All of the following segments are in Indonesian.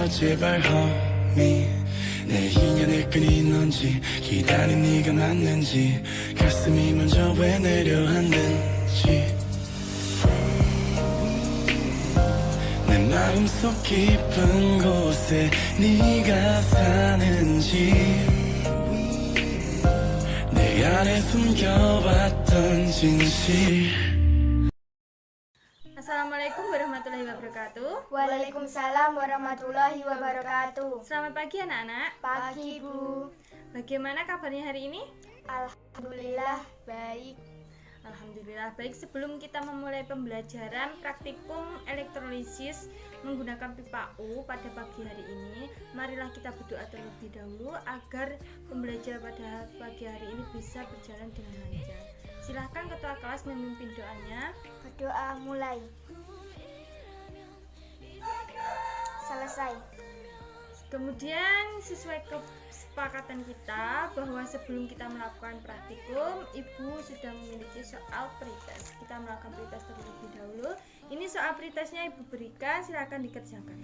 제발 homie 내 인연의 끈이 넌지 기다린 네가 맞는지 가슴이 먼저 왜 내려앉는지 내 마음속 깊은 곳에 네가 사는지 내 안에 숨겨왔던 진실. Assalamualaikum warahmatullahi wabarakatuh. Waalaikumsalam warahmatullahi wabarakatuh. Selamat pagi anak-anak. Pagi Bu. Bagaimana kabarnya hari ini? Alhamdulillah baik. Alhamdulillah baik. Sebelum kita memulai pembelajaran praktikum elektrolisis menggunakan pipa U pada pagi hari ini, marilah kita berdoa terlebih dahulu agar pembelajaran pada pagi hari ini bisa berjalan dengan lancar. Silahkan ketua kelas memimpin doanya. Berdoa mulai. Selesai. Kemudian sesuai kesepakatan kita bahwa sebelum kita melakukan praktikum, Ibu sudah memiliki soal pretest. Kita melakukan pretest terlebih dahulu. Ini soal pretestnya Ibu berikan, silakan dikerjakan.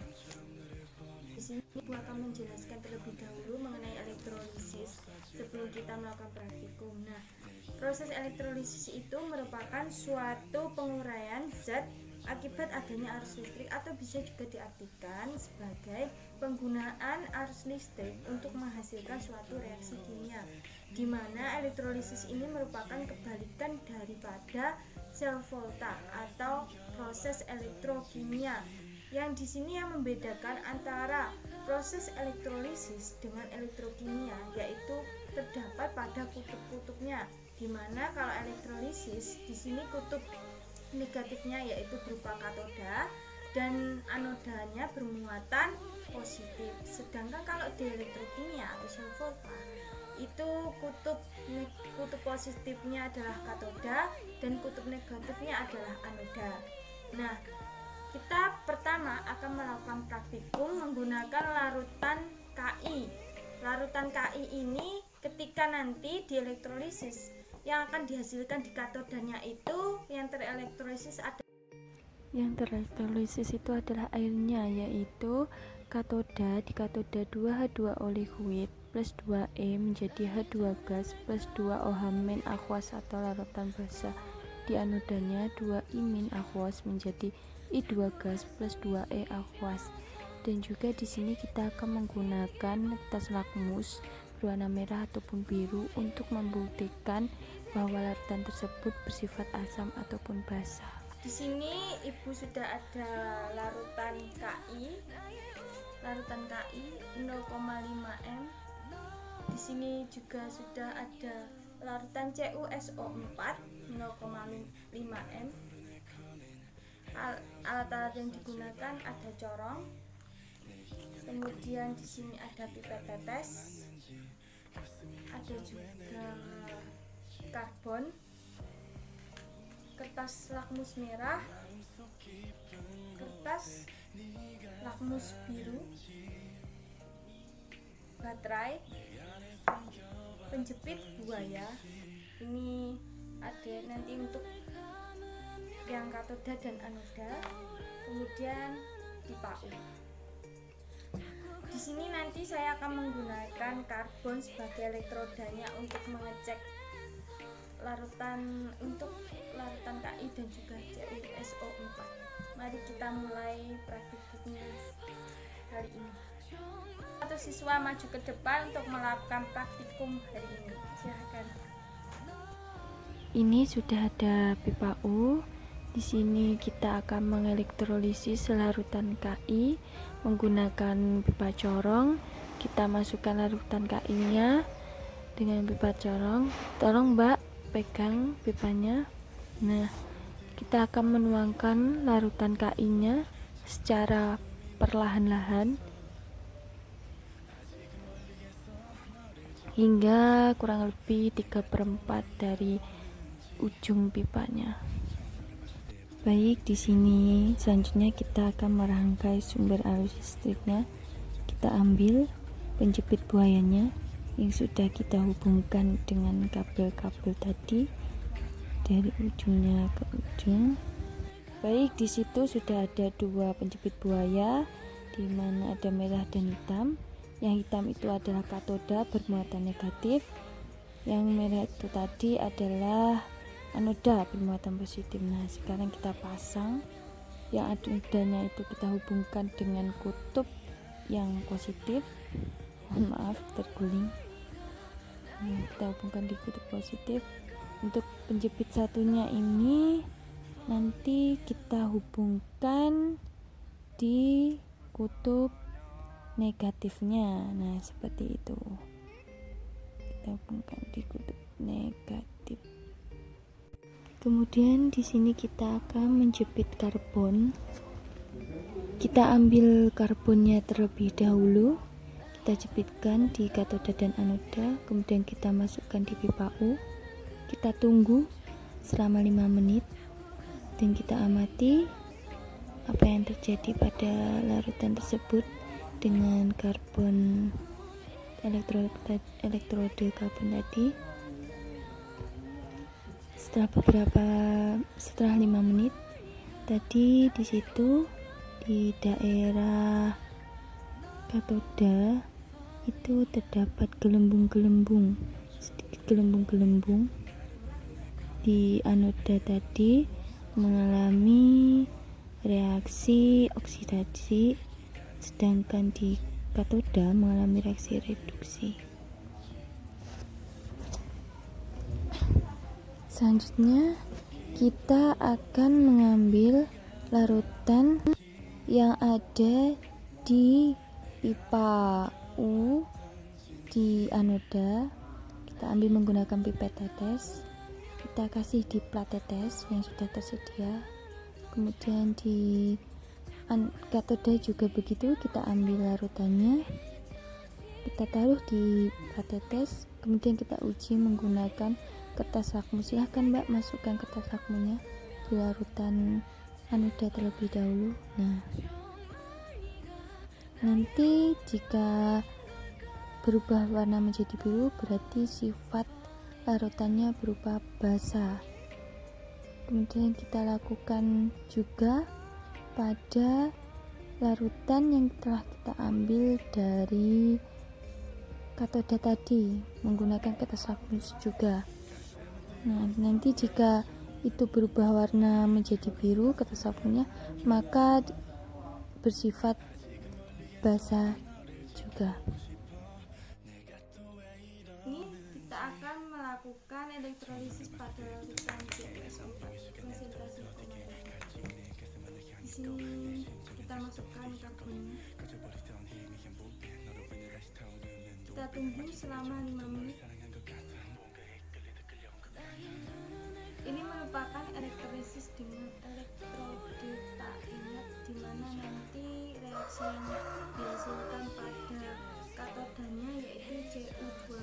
Di sini Ibu akan menjelaskan terlebih dahulu mengenai elektrolisis sebelum kita melakukan praktikum. Nah, proses elektrolisis itu merupakan suatu penguraian zat akibat adanya arus listrik, atau bisa juga diartikan sebagai penggunaan arus listrik untuk menghasilkan suatu reaksi kimia, di mana elektrolisis ini merupakan kebalikan daripada sel volta atau proses elektrokimia. Yang di sini yang membedakan antara proses elektrolisis dengan elektrokimia yaitu terdapat pada kutub-kutubnya, di mana kalau elektrolisis di sini kutub negatifnya yaitu berupa katoda dan anodanya bermuatan positif. Sedangkan kalau di elektrokimia atau sel volta itu kutub positifnya adalah katoda dan kutub negatifnya adalah anoda. Nah, kita pertama akan melakukan praktikum menggunakan larutan KI. Larutan KI ini ketika nanti di elektrolisis yang akan dihasilkan di katodanya itu yang terelektrolisis itu adalah airnya, yaitu katoda di katoda 2H2O liquid plus 2E menjadi H2 gas plus 2OH min aqueous atau larutan basah. Di anodanya 2I min aqueous menjadi I2 gas plus 2E aqueous. Dan juga di sini kita akan menggunakan tas lakmus berwarna merah ataupun biru untuk membuktikan bahwa larutan tersebut bersifat asam ataupun basah. Di sini Ibu sudah ada larutan KI 0,5 m. Di sini juga sudah ada larutan CuSO4 0,5 m. Alat-alat yang digunakan ada corong. Kemudian di sini ada pipet tetes. Ada juga karbon, kertas lakmus merah, kertas lakmus biru, baterai, penjepit buaya. Ini ada nanti untuk yang katoda dan anoda. Kemudian pipa U. Di sini nanti saya akan menggunakan karbon sebagai elektrodanya untuk mengecek larutan KI dan juga CuSO4. Mari kita mulai praktikumnya hari ini. Satu siswa maju ke depan untuk melakukan praktikum hari ini. Silakan. Ini sudah ada pipa U. Di sini kita akan mengelektrolisis larutan KI menggunakan pipa corong. Kita masukkan larutan KI-nya dengan pipa corong. Tolong Mbak pegang pipanya. Nah, kita akan menuangkan larutan KI-nya secara perlahan-lahan hingga kurang lebih 3/4 dari ujung pipanya. Baik, di sini selanjutnya kita akan merangkai sumber arus listriknya. Kita ambil penjepit buayanya yang sudah kita hubungkan dengan kabel-kabel tadi dari ujungnya ke ujung. Baik, di situ sudah ada 2 penjepit buaya di mana ada merah dan hitam. Yang hitam itu adalah katoda bermuatan negatif, yang merah itu tadi adalah anoda bermuatan positif. Nah, sekarang kita pasang yang anodanya itu, kita hubungkan dengan kutub yang positif. Mohon maaf terguling. Kita hubungkan di kutub positif. Untuk penjepit satunya ini nanti kita hubungkan di kutub negatifnya. Nah, seperti itu. Kita hubungkan di kutub negatif. Kemudian di sini kita akan menjepit karbon. Kita ambil karbonnya terlebih dahulu. Kita jepitkan di katoda dan anoda, kemudian kita masukkan di pipa U. Kita tunggu selama 5 menit dan kita amati apa yang terjadi pada larutan tersebut dengan karbon elektrode karbon tadi. Setelah 5 menit tadi, di situ di daerah katoda itu terdapat gelembung-gelembung, sedikit gelembung-gelembung. Di anoda tadi mengalami reaksi oksidasi, sedangkan di katoda mengalami reaksi reduksi. Selanjutnya kita akan mengambil larutan yang ada di pipa U di anoda. Kita ambil menggunakan pipet tetes. Kita kasih di plat tetes yang sudah tersedia. Kemudian di katoda juga begitu, kita ambil larutannya, kita taruh di plat tetes, kemudian kita uji menggunakan kertas lakmus. Silahkan Mbak masukkan kertas lakmunya di larutan anoda terlebih dahulu. Nah, nanti jika berubah warna menjadi biru, berarti sifat larutannya berupa basa. Kemudian kita lakukan juga pada larutan yang telah kita ambil dari katoda tadi menggunakan kertas lakmus juga. Nah, nanti jika itu berubah warna menjadi biru kertas lakmusnya, maka bersifat basa juga. Ini kita akan melakukan elektrolisis pada larutan COS4 konsentrasi 0,3. Di sini kita masukkan karbonnya. Kita tunggu selama 5 menit. Ini merupakan elektrolisis dengan elektrode tak ingat, di mana nanti reaksi yang dihasilkan pada katodanya yaitu Cu2+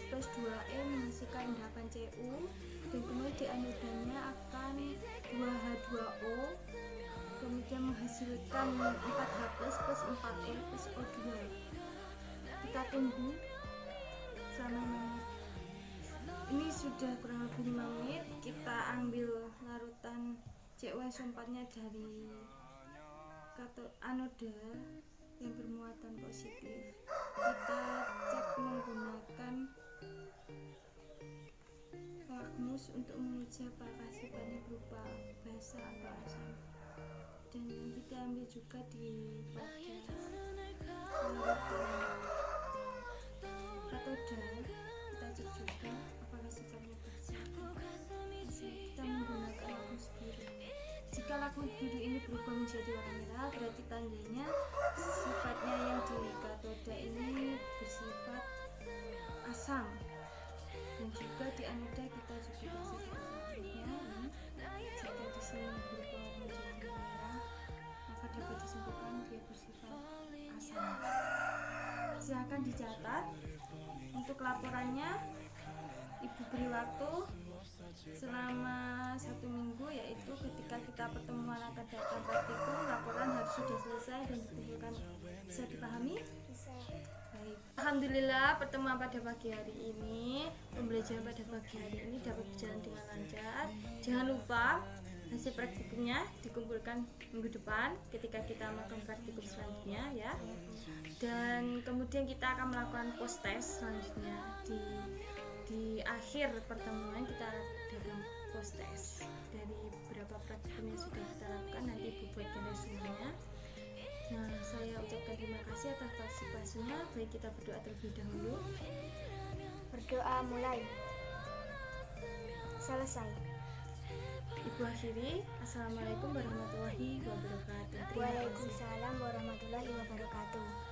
plus 2E menghasilkan endapan Cu, dan kemudian di anodanya akan 2H2O, kemudian menghasilkan 4H plus 4E plus O2. Kita tunggu selama 5 menit. Ini sudah kurang lebih 5 menit. Kita ambil larutan COS4 nya dari anoda yang bermuatan positif. Kita cek menggunakan lakmus untuk menguji apakah sifatnya berupa basa atau asam. Dan yang kita ambil juga di pada larutan katoda, kita cek juga apakah sifatnya basa. Kita menggunakan lakmus biru. Jika lakmus biru ini berubah menjadi warna merah, berarti tandanya sifatnya yang di katoda ini bersifat asam. Dan juga di anoda kita juga kasih selanjutnya. Jika di sini berubah menjadi merah, maka dapat disimpulkan dia bersifat asam. Silakan dicatat. Untuk laporannya, Ibu beri waktu selama 1 minggu, yaitu ketika kita pertemuan akan datang praktikum, laporan harus sudah selesai dan ditentukan. Bisa dipahami? Bisa. Baik. Alhamdulillah pertemuan pada pagi hari ini, pembelajaran pada pagi hari ini dapat berjalan dengan lancar. Jangan lupa hasil praktikumnya dikumpulkan minggu depan ketika kita melakukan praktikum selanjutnya ya. Dan kemudian kita akan melakukan post test selanjutnya di akhir pertemuan kita adakan post test dari beberapa praktikum yang sudah kita lakukan. Nanti ibu buatkan resumenya. Nah, saya ucapkan terima kasih atas partisipasinya. Baik, kita berdoa terlebih dahulu. Berdoa mulai. Selesai. Ibu akhiri, Assalamualaikum warahmatullahi wabarakatuh. Terima kasih. Waalaikumsalam warahmatullahi wabarakatuh.